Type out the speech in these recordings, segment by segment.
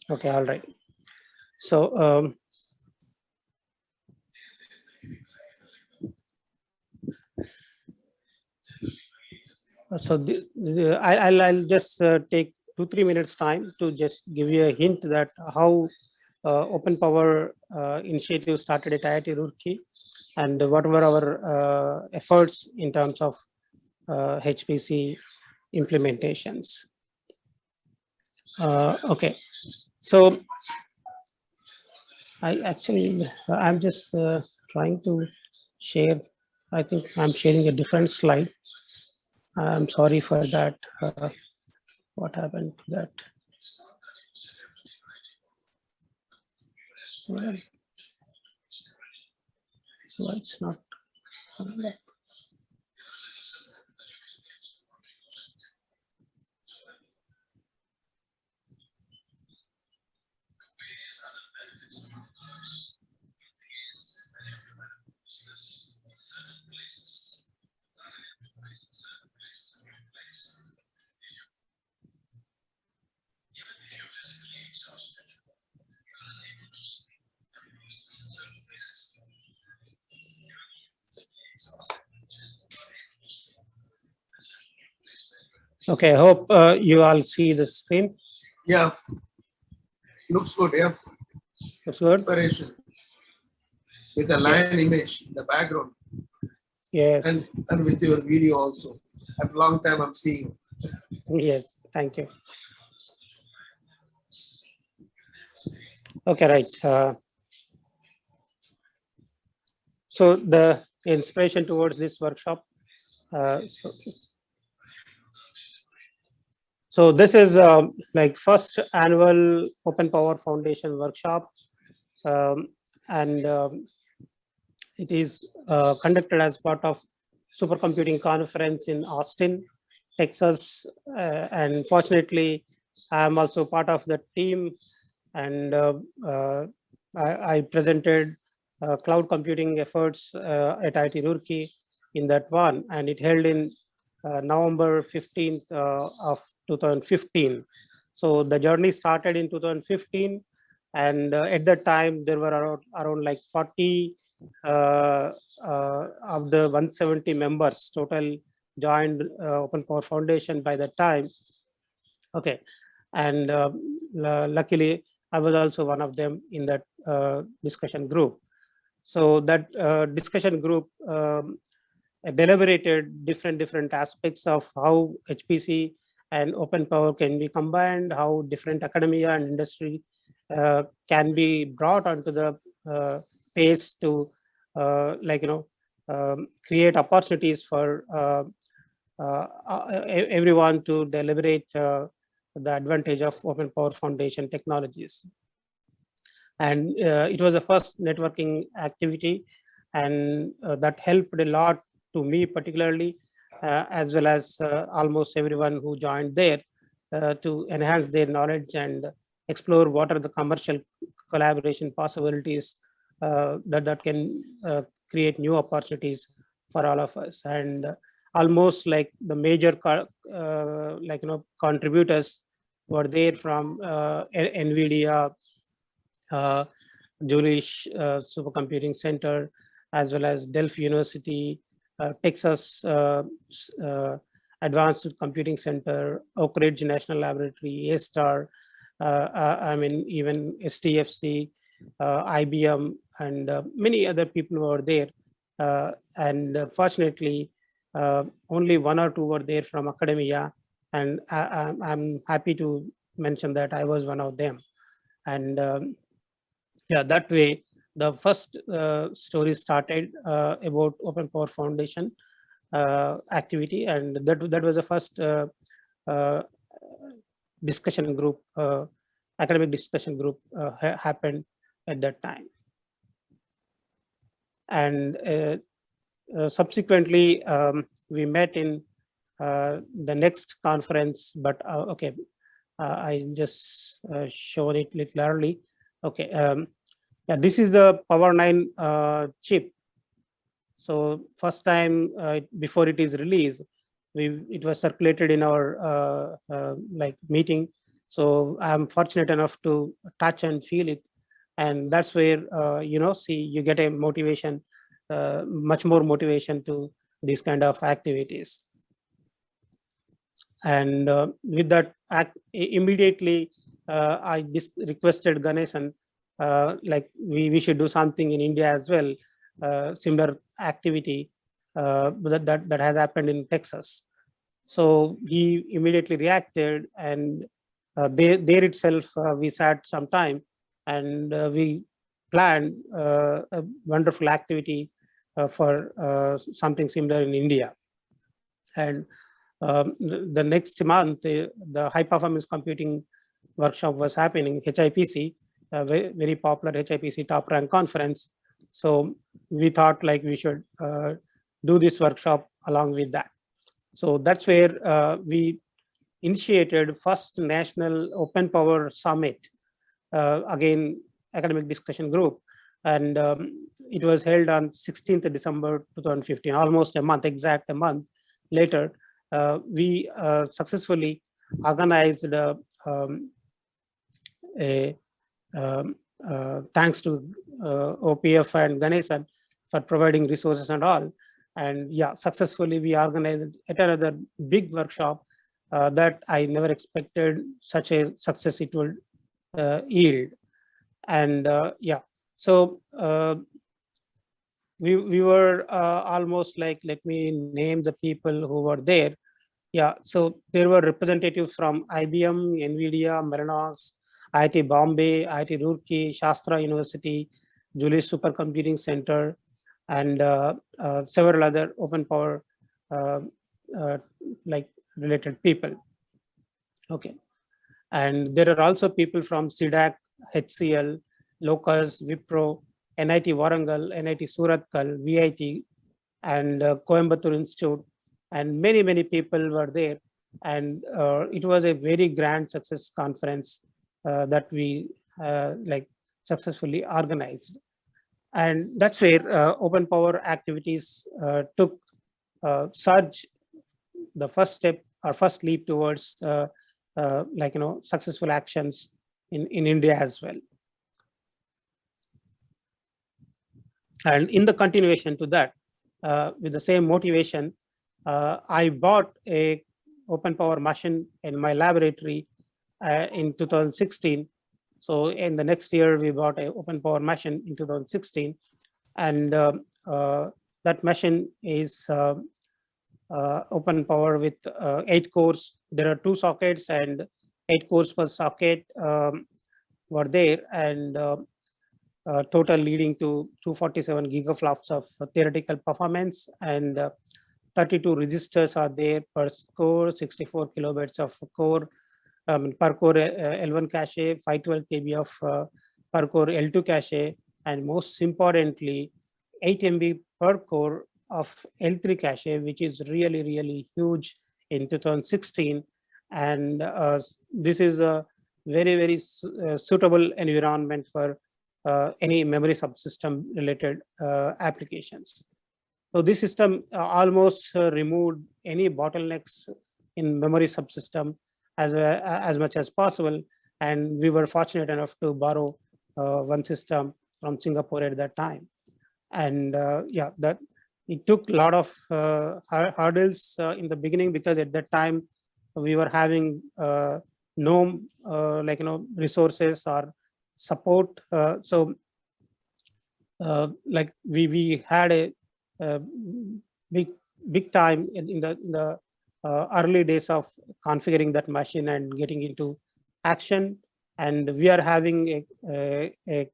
Okay, all right. So I'll just take 2-3 minutes time to just give you a hint that how Open Power initiative started at IIT Roorkee and what were our efforts in terms of HPC implementations. Okay, so I'm just trying to share. I think I'm sharing a different slide. I'm sorry for that. What happened to that? Well, it's not coming up. Okay, I hope you all see the screen. Yeah, looks good. Yeah, Looks good. inspiration with the lion image in the background. Yes. And with your video also. At long time I'm seeing. Yes. Thank you. Okay, right. So the inspiration towards this workshop. So this is like first annual Open Power Foundation workshop, and it is conducted as part of Supercomputing Conference in Austin, Texas, and fortunately, I am also part of the team, and I presented cloud computing efforts at IIT Roorkee in that one, and it held in November 15th of 2015. So the journey started in 2015, and at that time there were around like 40 of the 170 members total joined Open Power Foundation by that time. Okay, and luckily I was also one of them in that discussion group. So that discussion group deliberated different aspects of how HPC and Open Power can be combined, how different academia and industry can be brought onto the pace to create opportunities for everyone to deliberate the advantage of Open Power Foundation technologies. And it was the first networking activity, and that helped a lot to me particularly, as well as almost everyone who joined there to enhance their knowledge and explore what are the commercial collaboration possibilities that can create new opportunities for all of us. And almost like the major contributors were there from NVIDIA, Jülich Supercomputing Center, as well as Delft University, Texas Advanced Computing Center, Oak Ridge National Laboratory, A-STAR, I mean, even STFC, IBM, and many other people were there. And fortunately, only one or two were there from academia, and I'm happy to mention that I was one of them. And yeah, that way the first story started about Open Power Foundation activity, and that was the first discussion group, academic discussion group happened at that time. And subsequently we met in the next conference, but okay, I just shown it little early. Okay, yeah, this is the Power9 chip. So first time before it is released, it was circulated in our like meeting, So I'm fortunate enough to touch and feel it. And that's where, see, you get a motivation, much more motivation to these kind of activities. And with that immediately, I requested Ganesan, like we should do something in India as well, similar activity that has happened in Texas. So he immediately reacted, and there itself we sat some time, and we planned a wonderful activity for something similar in India. And the next month, the high performance computing workshop was happening, HIPC, very popular HIPC top rank conference. So we thought like we should do this workshop along with that. So that's where we initiated first national open power summit, again, academic discussion group. And it was held on 16th December 2015, almost a month, exact a month later. We successfully organized thanks to OPF and Ganesan for providing resources and all. And yeah, successfully we organized yet another big workshop that I never expected such a success it would yield. And yeah, so we were almost like, let me name the people who were there. Yeah, so there were representatives from IBM, NVIDIA, Mellanox, IIT Bombay, IIT Roorkee, Shastra University, Julius Supercomputing Center, and several other open power like related people. Okay, and there are also people from CDAC, HCL, Locus, Wipro, NIT Warangal, NIT Surathkal, VIT, and Coimbatore Institute, and many people were there. And it was a very grand success conference that we like successfully organized. And that's where open power activities took surge, the first step or first leap towards like successful actions in India as well. And in the continuation to that, with the same motivation, I bought a open power machine in my laboratory in 2016. So in the next year, we bought an open power machine in 2016. And that machine is open power with 8 cores. There are 2 sockets and 8 cores per socket were there, and total leading to 247 gigaflops of theoretical performance, and 32 registers are there per core, 64 kilobytes of core per core L1 cache, 512 KB of per core L2 cache, and most importantly, 8 MB per core of L3 cache, which is really huge in 2016. And this is a very suitable environment for any memory subsystem related applications. So this system almost removed any bottlenecks in memory subsystem as much as possible. And we were fortunate enough to borrow one system from Singapore at that time. And yeah, that it took a lot of hurdles in the beginning, because at that time we were having no resources or support. So like we had a big time in the early days of configuring that machine and getting into action. And we are having a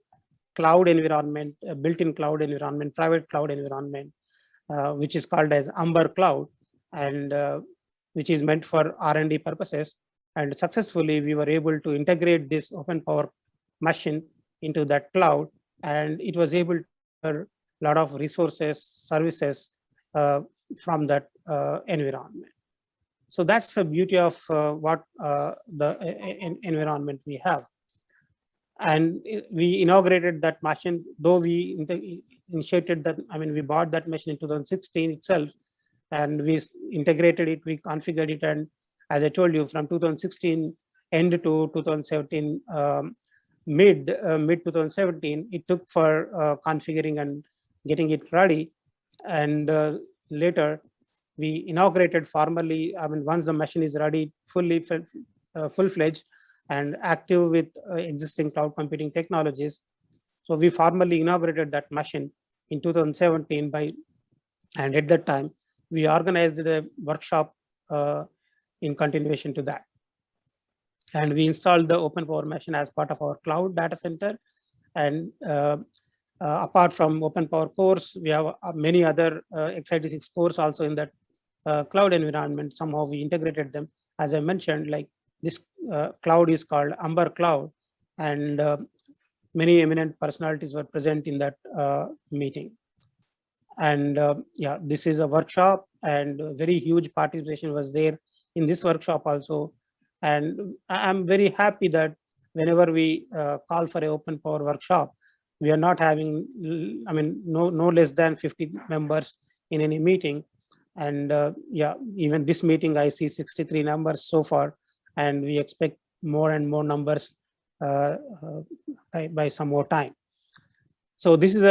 cloud environment, a built-in cloud environment, private cloud environment, which is called as Amber Cloud, and which is meant for R&D purposes. And successfully, we were able to integrate this open power machine into that cloud, and it was able to offer a lot of resources, services from that environment. So that's the beauty of what the environment we have. And we inaugurated that machine, though we initiated that, we bought that machine in 2016 itself, and we integrated it, we configured it, and as I told you, from 2016 end to 2017, mid 2017, it took for configuring and getting it ready. And later we inaugurated formally, I mean, once the machine is ready, full-fledged and active with existing cloud computing technologies. So we formally inaugurated that machine in 2017 and at that time, we organized a workshop in continuation to that. And we installed the Open Power machine as part of our cloud data center. And apart from Open Power cores, we have many other x86 cores also in that cloud environment. Somehow we integrated them. As I mentioned, like this cloud is called Amber Cloud, and many eminent personalities were present in that meeting. And yeah, this is a workshop, and very huge participation was there in this workshop also. And I'm very happy that whenever we call for an Open Power workshop, we are not having, I mean, no less than 50 members in any meeting. And yeah, even this meeting, I see 63 numbers so far, and we expect more and more numbers by some more time. So this is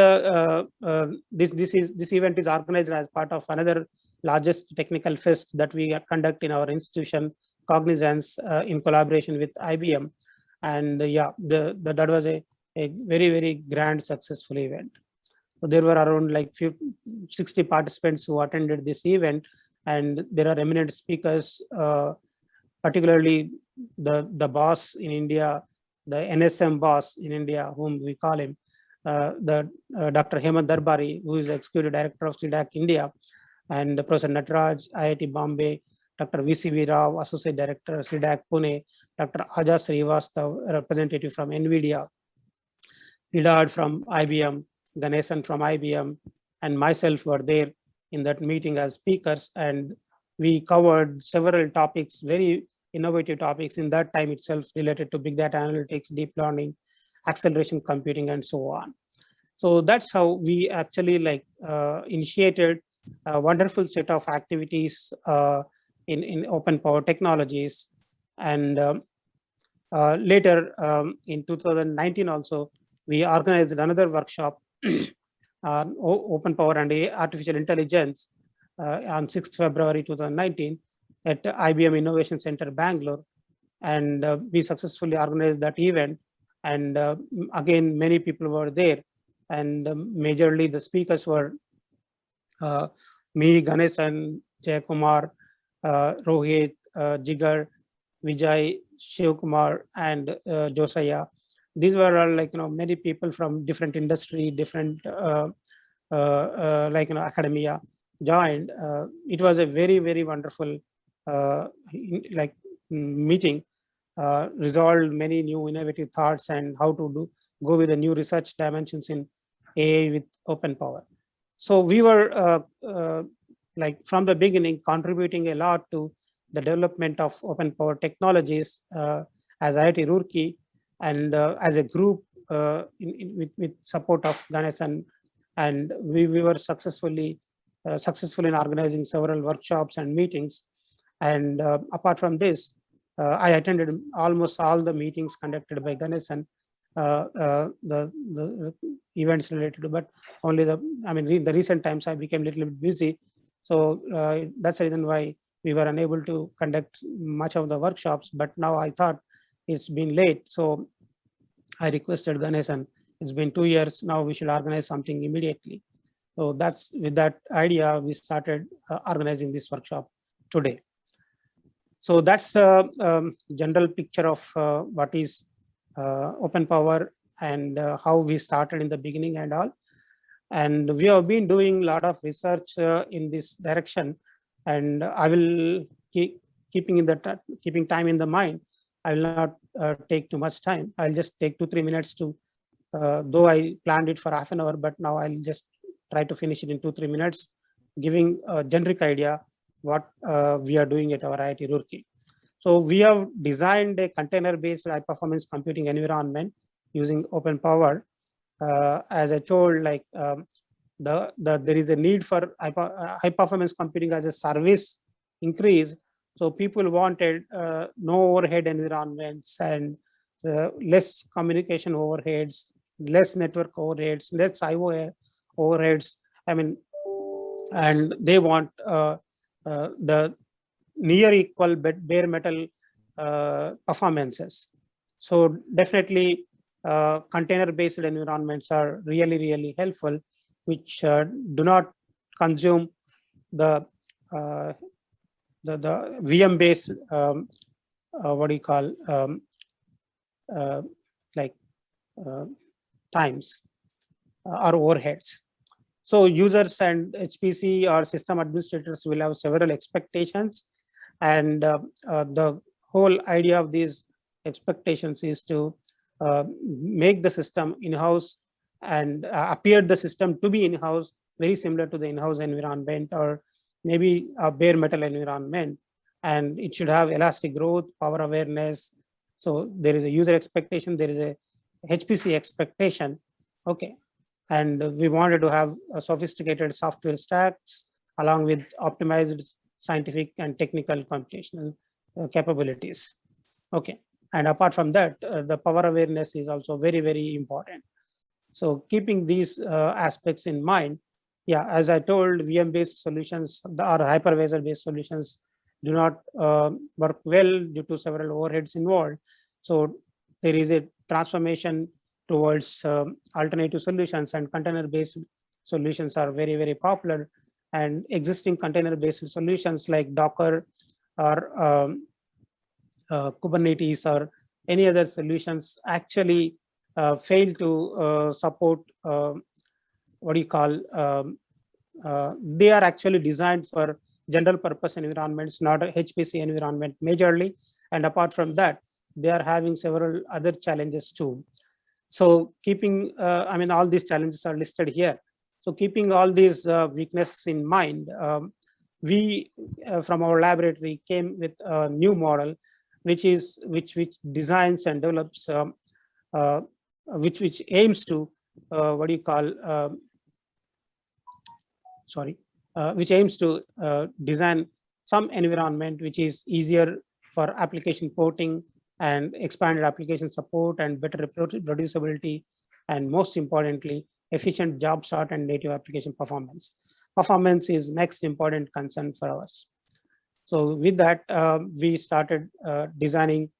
this event is organized as part of another largest technical fest that we conduct in our institution, Cognizance, in collaboration with IBM. And yeah, that was a very, very grand, successful event. So there were around like 60 participants who attended this event, and there are eminent speakers, particularly the boss in India, the NSM boss in India, whom we call him, Dr. Hemant Darbari, who is the Executive Director of CDAC India, and Professor Nataraj, IIT Bombay, Dr. VCV Rao, Associate Director, CDAC Pune, Dr. Aja Srivastav, representative from NVIDIA, Hidad from IBM, Ganesan from IBM, and myself were there in that meeting as speakers. And we covered several topics, very innovative topics in that time itself, related to big data analytics, deep learning, acceleration computing, and so on. So that's how we actually initiated a wonderful set of activities in Open Power technologies. And later in 2019 also, we organized another workshop on Open Power and Artificial Intelligence on 6th February 2019 at IBM Innovation Center, Bangalore. And we successfully organized that event. And again, many people were there. And majorly the speakers were me, Ganesan, Jayakumar, Rohit, Jigar, Vijay, Shivkumar, and Josiah. These were all many people from different industry, different academia joined. It was a very, very wonderful meeting. Resolved many new innovative thoughts and how to go with the new research dimensions in AI with Open Power. So we were from the beginning contributing a lot to the development of Open Power technologies as IIT Roorkee, and as a group with support of Ganesan. And we were successful in organizing several workshops and meetings. And apart from this, I attended almost all the meetings conducted by Ganesan, the events related to, but only the recent times I became a little bit busy. So that's the reason why we were unable to conduct much of the workshops. But now I thought it's been late. So I requested Ganesan, it's been 2 years now, we should organize something immediately. So that's with that idea, we started organizing this workshop today. So that's the general picture of what is Open Power and how we started in the beginning and all. And we have been doing a lot of research in this direction. And I will keeping time in the mind. I will not take too much time. I'll just take 2-3 minutes to, though I planned it for half an hour, but now I'll just try to finish it in 2-3 minutes, giving a generic idea what we are doing at our IIT Roorkee. So we have designed a container-based high-performance computing environment using Open Power. As I told, there is a need for high-performance computing as a service increase. So people wanted no overhead environments and less communication overheads, less network overheads, less IO overheads. I mean, and they want the near equal bare metal performances. So definitely container-based environments are really helpful, which do not consume the the VM-based what do you call like times or overheads. So users and HPC or system administrators will have several expectations, and the whole idea of these expectations is to make the system in-house and appear the system to be in-house, very similar to the in-house environment or maybe a bare metal environment, and it should have elastic growth, power awareness. So there is a user expectation, there is a HPC expectation. Okay, and we wanted to have a sophisticated software stacks along with optimized scientific and technical computational capabilities. Okay, and apart from that, the power awareness is also very important. So keeping these aspects in mind, yeah, as I told, VM-based solutions or hypervisor-based solutions do not work well due to several overheads involved. So there is a transformation towards alternative solutions, and container-based solutions are very popular. And existing container-based solutions like Docker or Kubernetes or any other solutions actually fail to support what do you call they are actually designed for general purpose environments, not a HPC environment majorly. And apart from that, they are having several other challenges too. So keeping, I mean, all these challenges are listed here. So keeping all these weaknesses in mind, we from our laboratory came with a new model, which designs and develops, which aims to what do you call? Which aims to design some environment which is easier for application porting and expanded application support and better reproducibility, and most importantly, efficient job start and native application performance. Performance is next important concern for us. So with that, we started designing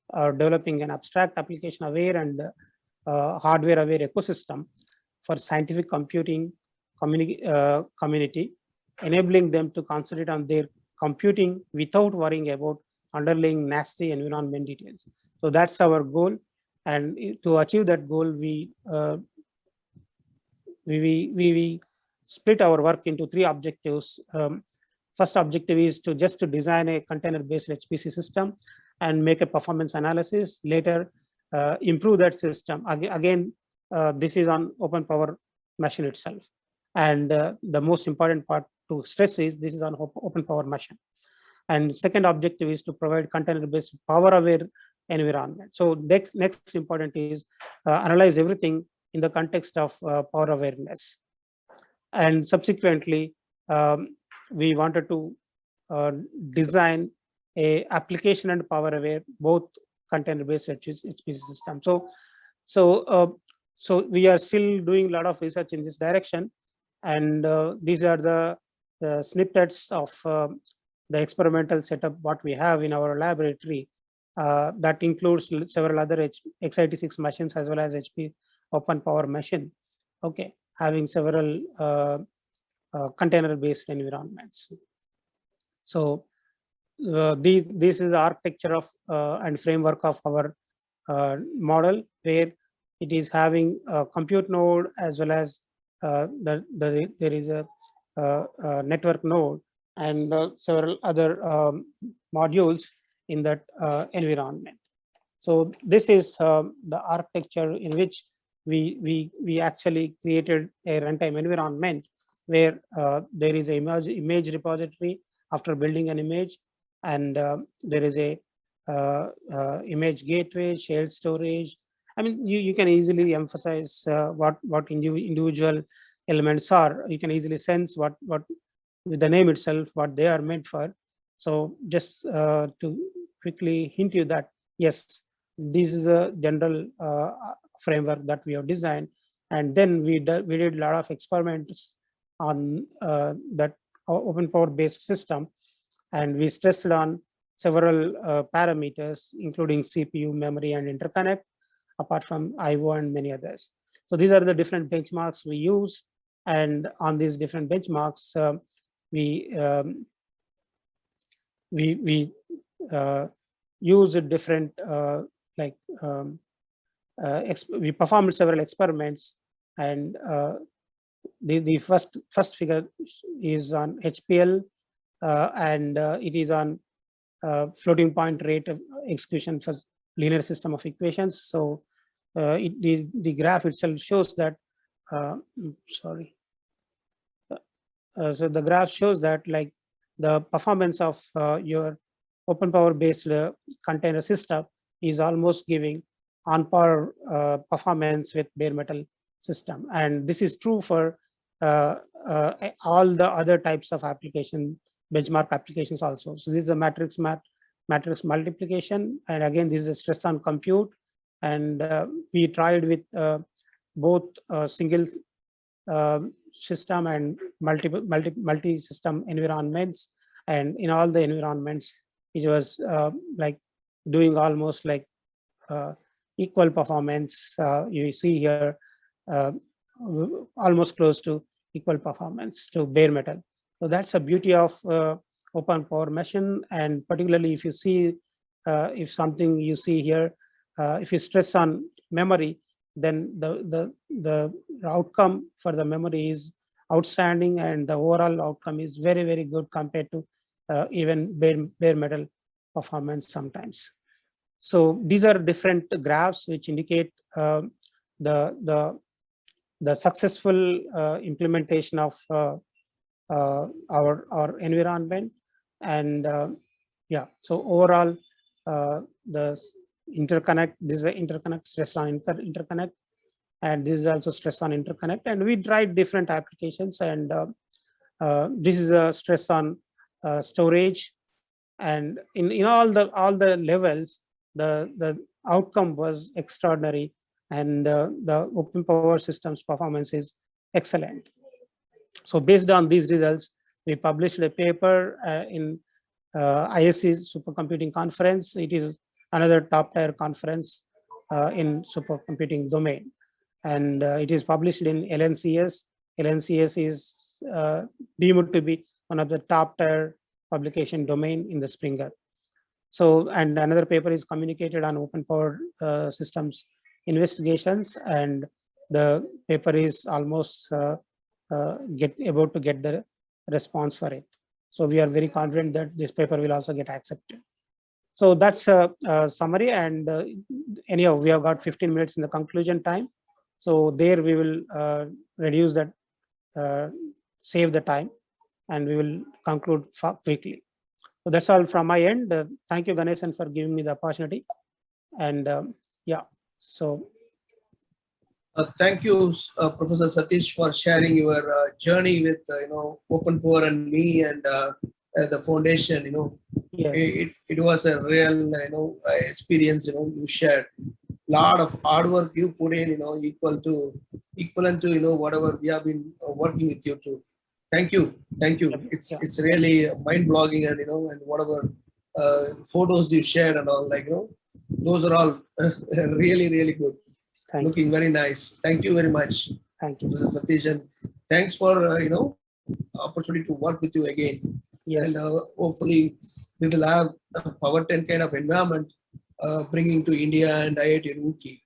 or developing an abstract application aware and hardware aware ecosystem for scientific computing community, enabling them to concentrate on their computing without worrying about underlying nasty environment details. So that's our goal, and to achieve that goal, we split our work into three objectives. First objective is to design a container-based HPC system and make a performance analysis. Later, improve that system. Again, this is on Open Power machine itself. And the most important part to stress is this is on Open Power machine. And second objective is to provide container-based power-aware environment. So next important is analyze everything in the context of power awareness. And subsequently, we wanted to design a application and power aware, both container-based HPC system. So we are still doing a lot of research in this direction, and these are the snippets of the experimental setup what we have in our laboratory. That includes several other x86 machines as well as HP Open Power machine. Okay, having several container-based environments. So this is the architecture of and framework of our model, where it is having a compute node as well as there is a network node and several other modules in that environment. So this is the architecture in which we actually created a runtime environment where there is a image repository after building an image, and there is a image gateway, shared storage. I mean, you can easily emphasize what individual elements are. You can easily sense what with the name itself what they are meant for. So just to quickly hint you that, yes, this is a general framework that we have designed. And then we did a lot of experiments on that open power based system. And we stressed on several parameters, including CPU, memory, and interconnect, apart from IO and many others. So these are the different benchmarks we use. And on these different benchmarks, we use a different we performed several experiments, and the first figure is on HPL, and it is on floating point rate of execution for linear system of equations. So the graph itself shows that sorry. So the graph shows that like the performance of your open power based container system is almost giving on par performance with bare metal system. And this is true for all the other types of application, benchmark applications also. So this is a matrix multiplication. And again, this is a stress on compute. And we tried with both single system and multi-system environments. And in all the environments, it was like doing almost like equal performance. You see here almost close to equal performance to bare metal. So that's the beauty of open power machine. And particularly if you see, if something you see here, if you stress on memory, then the outcome for the memory is outstanding, and the overall outcome is very, very good compared to even bare metal performance sometimes. So these are different graphs which indicate the successful implementation of our environment. And yeah, so overall the interconnect, this is an interconnect, stress on interconnect, and this is also stress on interconnect. And we tried different applications, and this is a stress on storage. And in all the levels, the outcome was extraordinary, and the open power systems performance is excellent. So based on these results, we published a paper in ISC Supercomputing Conference. It is another top tier conference in supercomputing domain, and it is published in LNCS. LNCS is deemed to be one of the top tier publication domain in the Springer. So, and another paper is communicated on open power systems investigations, and the paper is almost about to get the response for it. So we are very confident that this paper will also get accepted. So that's a summary, and anyhow, we have got 15 minutes in the conclusion time. So there we will reduce that, save the time, and we will conclude quickly. So that's all from my end. Thank you, Ganesan, for giving me the opportunity. And yeah, so. Thank you, Professor Satish, for sharing your journey with open power and me and the foundation. Yes. It was a real experience. You shared lot of hard work you put in. Equivalent to whatever we have been working with you too. Thank you. It's really mind-blogging, and and whatever photos you shared and all, those are all really, really good. Looking very nice. Thank you very much. Thank you, Professor Satish, and thanks for opportunity to work with you again. Yes. And hopefully we will have a Power 10 kind of environment bringing to India and IIT Roorkee.